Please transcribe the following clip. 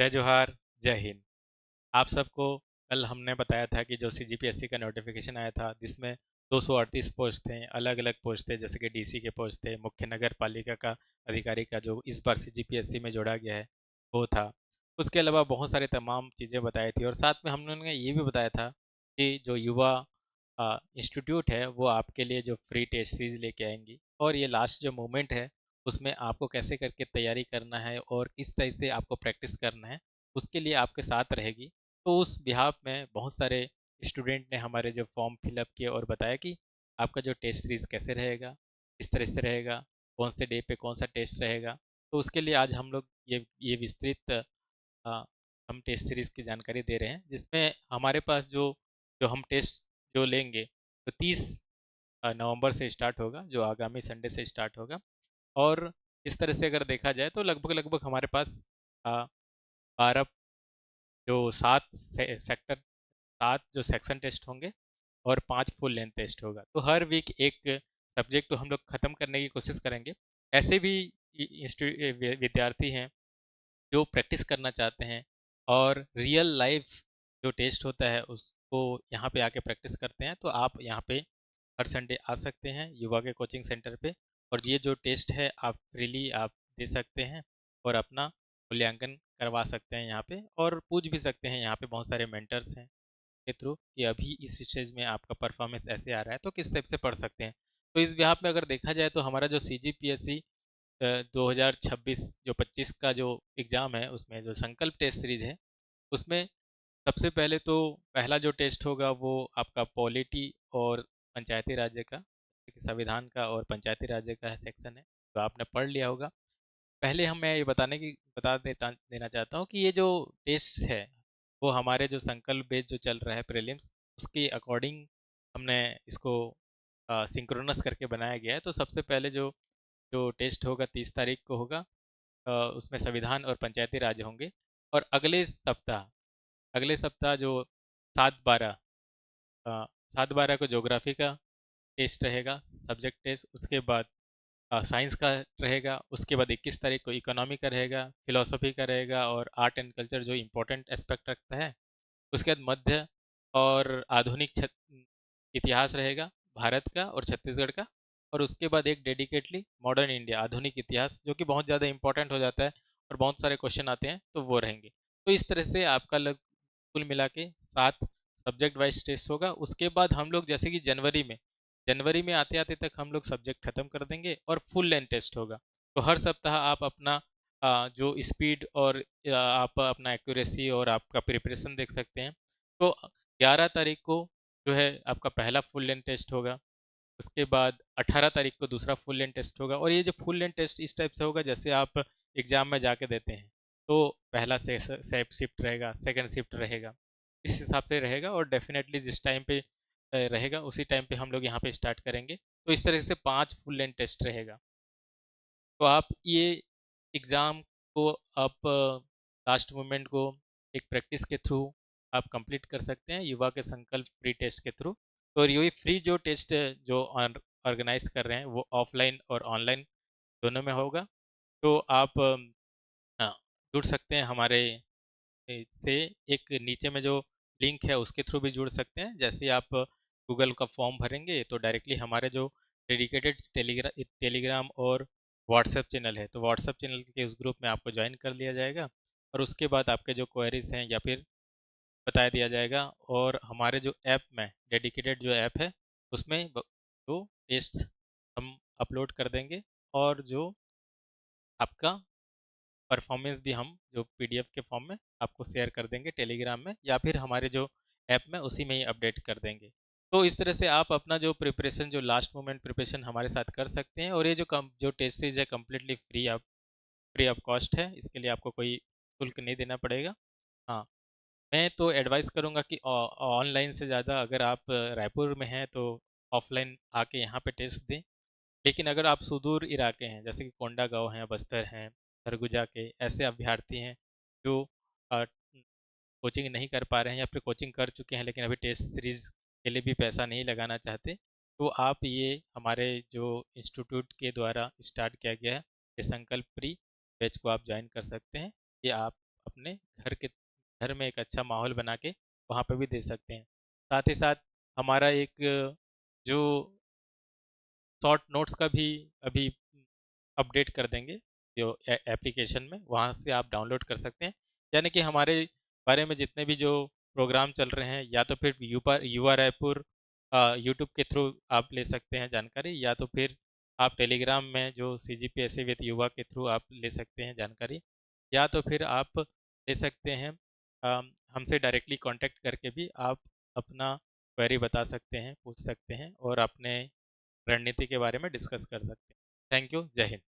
जय जोहार, जय हिंद। आप सबको कल हमने बताया था कि जो सीजीपीएससी का नोटिफिकेशन आया था जिसमें 238 पोस्ट थे, अलग-अलग पोस्ट थे, जैसे कि डीसी के पोस्ट थे, मुख्य नगर पालिका का अधिकारी का जो इस बार सीजीपीएससी में जोड़ा गया है, वो था। उसके अलावा बहुत सारे तमाम चीज़ें बताई थी और साथ में हम लोगों ने ये भी बताया था कि जो युवा इंस्टीट्यूट है, वो आपके लिए जो फ्री टेस्ट सीरीज़ लेके आएँगी और ये लास्ट जो मोमेंट है, उसमें आपको कैसे करके तैयारी करना है और किस तरह से आपको प्रैक्टिस करना है, उसके लिए आपके साथ रहेगी। तो उस बिहाफ में बहुत सारे स्टूडेंट ने हमारे जो फॉर्म फिलअप किए और बताया कि आपका जो टेस्ट सीरीज़ कैसे रहेगा, किस तरह से रहेगा, कौन से डे पे कौन सा टेस्ट रहेगा। तो उसके लिए आज हम लोग ये विस्तृत हम टेस्ट सीरीज़ की जानकारी दे रहे हैं, जिसमें हमारे पास जो जो हम टेस्ट जो लेंगे, तो 30 नवंबर से स्टार्ट होगा, जो आगामी संडे से स्टार्ट होगा। और इस तरह से अगर देखा जाए तो लगभग-लगभग हमारे पास 12 जो 7 सेक्टर 7 जो सेक्शन टेस्ट होंगे और 5 फुल लेंथ टेस्ट होगा। तो हर वीक एक सब्जेक्ट को हम लोग ख़त्म करने की कोशिश करेंगे। ऐसे भी विद्यार्थी हैं जो प्रैक्टिस करना चाहते हैं और रियल लाइफ जो टेस्ट होता है उसको यहाँ पे आके प्रैक्टिस करते हैं, तो आप यहाँ पे हर संडे आ सकते हैं युवा के कोचिंग सेंटर पे और ये जो टेस्ट है आप फ्रीली आप दे सकते हैं और अपना मूल्यांकन करवा सकते हैं यहाँ पे और पूछ भी सकते हैं। यहाँ पे बहुत सारे मेंटर्स हैं के थ्रू कि अभी इस स्टेज में आपका परफॉर्मेंस ऐसे आ रहा है तो किस टाइप से पढ़ सकते हैं। तो इस बिहाफ में अगर देखा जाए तो हमारा जो सीजीपीएससी 2026 जो 25 का जो एग्ज़ाम है उसमें जो संकल्प टेस्ट सीरीज है उसमें सबसे पहले तो पहला जो टेस्ट होगा वो आपका पॉलिटी और पंचायती राज्य का, संविधान का और पंचायती राज्य का सेक्शन है, तो आपने पढ़ लिया होगा। पहले मैं ये बता देना चाहता हूँ कि ये जो टेस्ट है वो हमारे जो संकल्प बेस जो चल रहा है प्रीलिम्स उसके अकॉर्डिंग हमने इसको सिंक्रोनस करके बनाया गया है। तो सबसे पहले जो जो टेस्ट होगा 30 तारीख को होगा। उसमें संविधान और पंचायती राज होंगे और अगले सप्ताह जो 7/12 अ, 7/12 को ज्योग्राफी का टेस्ट रहेगा, सब्जेक्ट टेस्ट। उसके बाद साइंस का रहेगा। उसके बाद 21 तारीख को इकोनॉमी का रहेगा, फिलोसफी का रहेगा और आर्ट एंड कल्चर जो इम्पोर्टेंट एस्पेक्ट रखता है। उसके बाद मध्य और आधुनिक इतिहास रहेगा भारत का और छत्तीसगढ़ का। और उसके बाद एक डेडिकेटली मॉडर्न इंडिया आधुनिक इतिहास जो कि बहुत ज़्यादा इंपॉर्टेंट हो जाता है और बहुत सारे क्वेश्चन आते हैं तो वो रहेंगे। तो इस तरह से आपका कुल मिला के 7 सब्जेक्ट वाइज टेस्ट होगा। उसके बाद हम लोग जैसे कि जनवरी में आते आते तक हम लोग सब्जेक्ट खत्म कर देंगे और फुल लेंथ टेस्ट होगा। तो हर सप्ताह आप अपना जो स्पीड और आप अपना एक्यूरेसी और आपका प्रिपरेशन देख सकते हैं। तो 11 तारीख को जो है आपका पहला फुल लेंथ टेस्ट होगा। उसके बाद 18 तारीख को दूसरा फुल लेंथ टेस्ट होगा और ये जो फुल लेंथ टेस्ट इस टाइप से होगा जैसे आप एग्जाम में जाके देते हैं। तो पहला से शिफ्ट रहेगा, सेकंड शिफ्ट रहेगा, इस हिसाब से रहेगा और डेफिनेटली जिस टाइम पे रहेगा उसी टाइम पे हम लोग यहाँ पे स्टार्ट करेंगे। तो इस तरह से 5 फुल लेंथ टेस्ट रहेगा। तो आप ये एग्ज़ाम को आप लास्ट मोमेंट को एक प्रैक्टिस के थ्रू आप कंप्लीट कर सकते हैं युवा के संकल्प फ्री टेस्ट के थ्रू। तो ये फ्री जो टेस्ट जो ऑर्गेनाइज कर रहे हैं वो ऑफलाइन और ऑनलाइन दोनों में होगा। तो आप हाँ, जुड़ सकते हैं हमारे से। एक नीचे में जो लिंक है उसके थ्रू भी जुड़ सकते हैं। जैसे ही आप गूगल का फॉर्म भरेंगे तो डायरेक्टली हमारे जो डेडिकेटेड टेलीग्राम और व्हाट्सएप चैनल है तो व्हाट्सएप चैनल के उस ग्रुप में आपको ज्वाइन कर लिया जाएगा और उसके बाद आपके जो क्वेरीज हैं या फिर बता दिया जाएगा। और हमारे जो ऐप में डेडिकेटेड जो ऐप है उसमें जो टेस्ट हम अपलोड कर देंगे और जो आपका परफॉर्मेंस भी हम जो पीडीएफ के फॉर्म में आपको शेयर कर देंगे टेलीग्राम में या फिर हमारे जो ऐप में उसी में ही अपडेट कर देंगे। तो इस तरह से आप अपना जो प्रिपरेशन जो लास्ट मोमेंट प्रिपरेशन हमारे साथ कर सकते हैं और ये जो टेस्ट सीरीज है कम्प्लीटली फ्री ऑफ कॉस्ट है। इसके लिए आपको कोई शुल्क नहीं देना पड़ेगा। हाँ, मैं तो एडवाइस करूँगा कि ऑनलाइन से ज़्यादा अगर आप रायपुर में हैं तो ऑफलाइन आके यहाँ पे टेस्ट दें। लेकिन अगर आप सुदूर इलाके हैं जैसे कि कोंडागांव हैं, बस्तर हैं, सरगुजा के ऐसे अभ्यर्थी हैं जो कोचिंग नहीं कर पा रहे हैं या फिर कोचिंग कर चुके हैं लेकिन अभी टेस्ट सीरीज के लिए भी पैसा नहीं लगाना चाहते, तो आप ये हमारे जो इंस्टीट्यूट के द्वारा स्टार्ट किया गया है ये संकल्प प्री बैच को आप ज्वाइन कर सकते हैं। ये आप अपने घर में एक अच्छा माहौल बना के वहाँ पे भी दे सकते हैं। साथ ही साथ हमारा एक जो शॉर्ट नोट्स का भी अभी अपडेट कर देंगे जो एप्लीकेशन में, वहाँ से आप डाउनलोड कर सकते हैं। यानी कि हमारे बारे में जितने भी जो प्रोग्राम चल रहे हैं, या तो फिर युवा रायपुर यूट्यूब के थ्रू आप ले सकते हैं जानकारी, या तो फिर आप टेलीग्राम में जो CGPSA विद युवा के थ्रू आप ले सकते हैं जानकारी, या तो फिर आप ले सकते हैं हमसे डायरेक्टली कांटेक्ट करके भी आप अपना क्वेरी बता सकते हैं, पूछ सकते हैं और अपने रणनीति के बारे में डिस्कस कर सकते हैं। Thank you. जय हिंद।